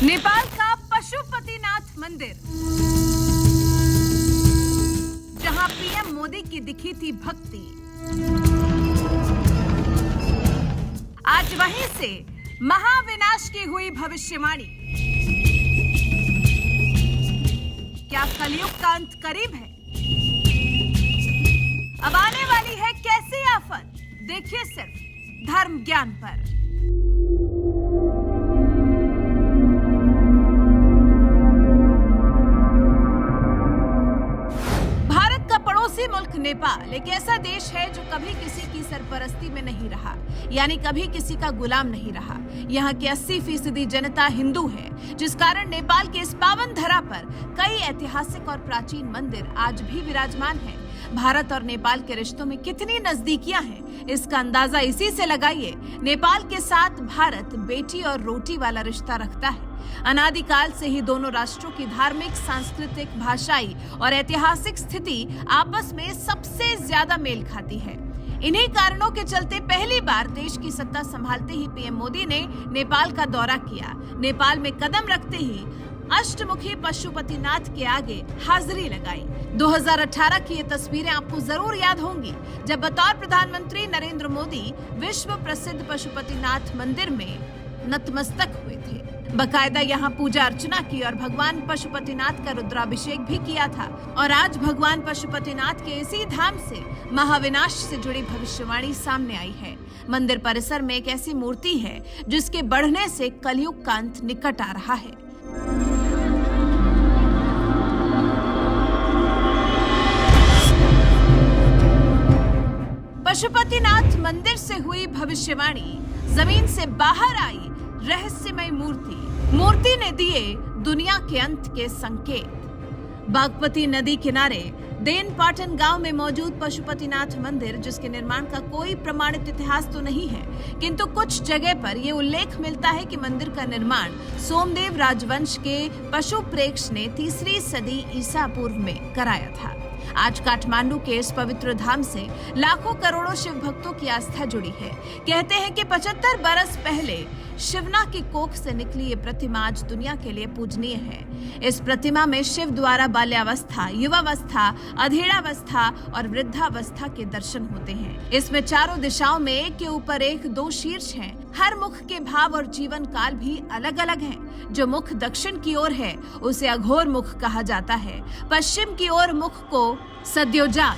नेपाल का पशुपतिनाथ मंदिर, जहां पीएम मोदी की दिखी थी भक्ति, आज वहीं से महाविनाश की हुई भविष्यवाणी। क्या कलयुग का अंत करीब है? अब आने वाली है कैसी आफत? देखिए सिर्फ धर्म ज्ञान पर। मुल्क नेपाल एक ऐसा देश है जो कभी किसी की सरपरस्ती में नहीं रहा, यानी कभी किसी का गुलाम नहीं रहा। यहाँ की 80% जनता हिंदू है, जिस कारण नेपाल के इस पावन धरा पर कई ऐतिहासिक और प्राचीन मंदिर आज भी विराजमान हैं। भारत और नेपाल के रिश्तों में कितनी नजदीकियां हैं, इसका अंदाजा इसी से लगाइए। नेपाल के साथ भारत बेटी और रोटी वाला रिश्ता रखता है। अनादिकाल से ही दोनों राष्ट्रों की धार्मिक, सांस्कृतिक, भाषाई और ऐतिहासिक स्थिति आपस में सबसे ज्यादा मेल खाती है। इन्हीं कारणों के चलते पहली बार देश की सत्ता संभालते ही पीएम मोदी ने नेपाल का दौरा किया। नेपाल में कदम रखते ही अष्टमुखी पशुपतिनाथ के आगे हाजिरी लगाई। 2018 की ये तस्वीरें आपको जरूर याद होंगी, जब बतौर प्रधानमंत्री नरेंद्र मोदी विश्व प्रसिद्ध पशुपतिनाथ मंदिर में नतमस्तक हुए थे। बकायदा यहाँ पूजा अर्चना की और भगवान पशुपतिनाथ का रुद्राभिषेक भी किया था। और आज भगवान पशुपतिनाथ के इसी धाम से महाविनाश से जुड़ी भविष्यवाणी सामने आई है। मंदिर परिसर में एक ऐसी मूर्ति है जिसके बढ़ने से कलयुग का अंत निकट आ रहा है। पशुपतिनाथ मंदिर से हुई भविष्यवाणी, जमीन से बाहर आई रहस्यमय मूर्ति ने दिए दुनिया के अंत के संकेत। बागमती नदी किनारे देनपाटन गांव में मौजूद पशुपतिनाथ मंदिर, जिसके निर्माण का कोई प्रमाणित इतिहास तो नहीं है, किंतु कुछ जगह पर यह उल्लेख मिलता है कि मंदिर का निर्माण सोमदेव राजवंश के पशुप्रेक्ष ने 3री सदी ईसा पूर्व में कराया था। आज काठमांडू के इस पवित्र धाम से लाखों करोड़ों शिव भक्तों की आस्था जुड़ी है। कहते हैं कि 75 बरस पहले शिवना की कोख से निकली ये प्रतिमा आज दुनिया के लिए पूजनीय है। इस प्रतिमा में शिव द्वारा बाल्यावस्था, युवावस्था, अधेड़ावस्था और वृद्धावस्था के दर्शन होते हैं। इसमें चारों दिशाओं में एक के ऊपर एक 2 शीर्ष हैं। हर मुख के भाव और जीवन काल भी अलग अलग हैं। जो मुख दक्षिण की ओर है उसे अघोर मुख कहा जाता है। पश्चिम की ओर मुख को सद्योजात,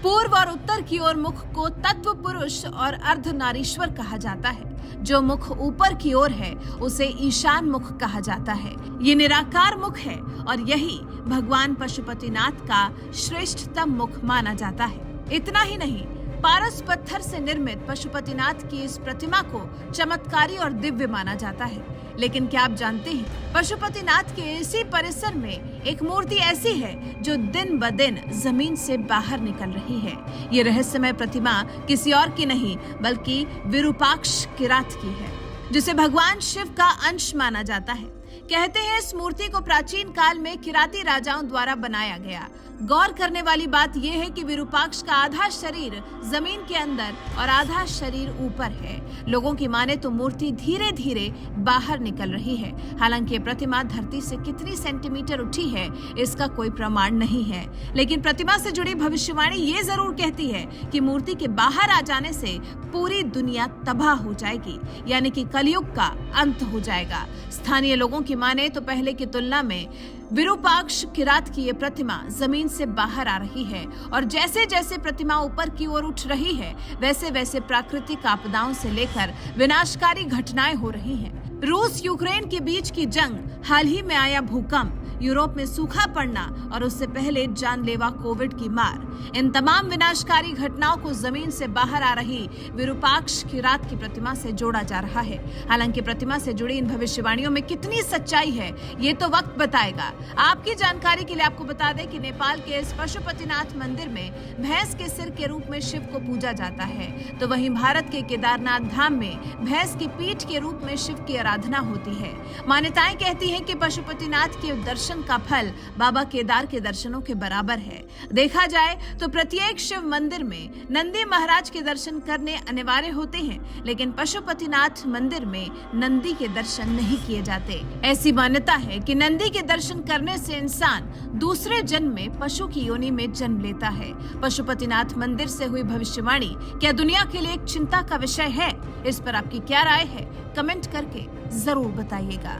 पूर्व और उत्तर की ओर मुख को तत्व पुरुष और अर्धनारीश्वर कहा जाता है। जो मुख ऊपर की ओर है उसे ईशान मुख कहा जाता है। ये निराकार मुख है और यही भगवान पशुपतिनाथ का श्रेष्ठतम मुख माना जाता है। इतना ही नहीं, पारस पत्थर से निर्मित पशुपतिनाथ की इस प्रतिमा को चमत्कारी और दिव्य माना जाता है। लेकिन क्या आप जानते हैं, पशुपतिनाथ के इसी परिसर में एक मूर्ति ऐसी है जो दिन ब दिन जमीन से बाहर निकल रही है। ये रहस्यमय प्रतिमा किसी और की नहीं बल्कि विरूपाक्ष किरात की है, जिसे भगवान शिव का अंश माना जाता है। कहते हैं इस मूर्ति को प्राचीन काल में किराती राजाओं द्वारा बनाया गया। गौर करने वाली बात यह है कि विरूपाक्ष का आधा शरीर जमीन के अंदर और आधा शरीर ऊपर है। लोगों की माने तो मूर्ति धीरे धीरे बाहर निकल रही है। हालांकि ये प्रतिमा धरती से कितनी सेंटीमीटर उठी है इसका कोई प्रमाण नहीं है, लेकिन प्रतिमा से जुड़ी भविष्यवाणी ये जरूर कहती है कि मूर्ति के बाहर आ जाने से पूरी दुनिया तबाह हो जाएगी, यानी कि कलयुग का अंत हो जाएगा। स्थानीय लोगों की माने तो पहले की तुलना में विरूपाक्ष किरात की ये प्रतिमा जमीन से बाहर आ रही है और जैसे जैसे प्रतिमा ऊपर की ओर उठ रही है वैसे वैसे प्राकृतिक आपदाओं से लेकर विनाशकारी घटनाएं हो रही हैं। रूस यूक्रेन के बीच की जंग, हाल ही में आया भूकंप, यूरोप में सूखा पड़ना और उससे पहले जानलेवा कोविड की मार, इन तमाम विनाशकारी घटनाओं को जमीन से बाहर आ रही विरूपाक्ष किरात की प्रतिमा से जोड़ा जा रहा है। हालांकि प्रतिमा से जुड़ी इन भविष्यवाणियों में कितनी सच्चाई है ये तो वक्त बताएगा। आपकी जानकारी के लिए आपको बता दें कि नेपाल के इस पशुपतिनाथ मंदिर में भैंस के सिर के रूप में शिव को पूजा जाता है, तो वहीं भारत के केदारनाथ धाम में भैंस की पीठ के रूप में शिव की आराधना होती है। मान्यताएं कहती हैं कि पशुपतिनाथ के दर्शन दर्शन का फल बाबा केदार के दर्शनों के बराबर है। देखा जाए तो प्रत्येक शिव मंदिर में नंदी महाराज के दर्शन करने अनिवार्य होते हैं, लेकिन पशुपतिनाथ मंदिर में नंदी के दर्शन नहीं किए जाते। ऐसी मान्यता है कि नंदी के दर्शन करने से इंसान दूसरे जन्म में पशु की योनि में जन्म लेता है। पशुपतिनाथ मंदिर से हुई भविष्यवाणी क्या दुनिया के लिए एक चिंता का विषय है? इस पर आपकी क्या राय है? कमेंट करके जरूर बताइएगा।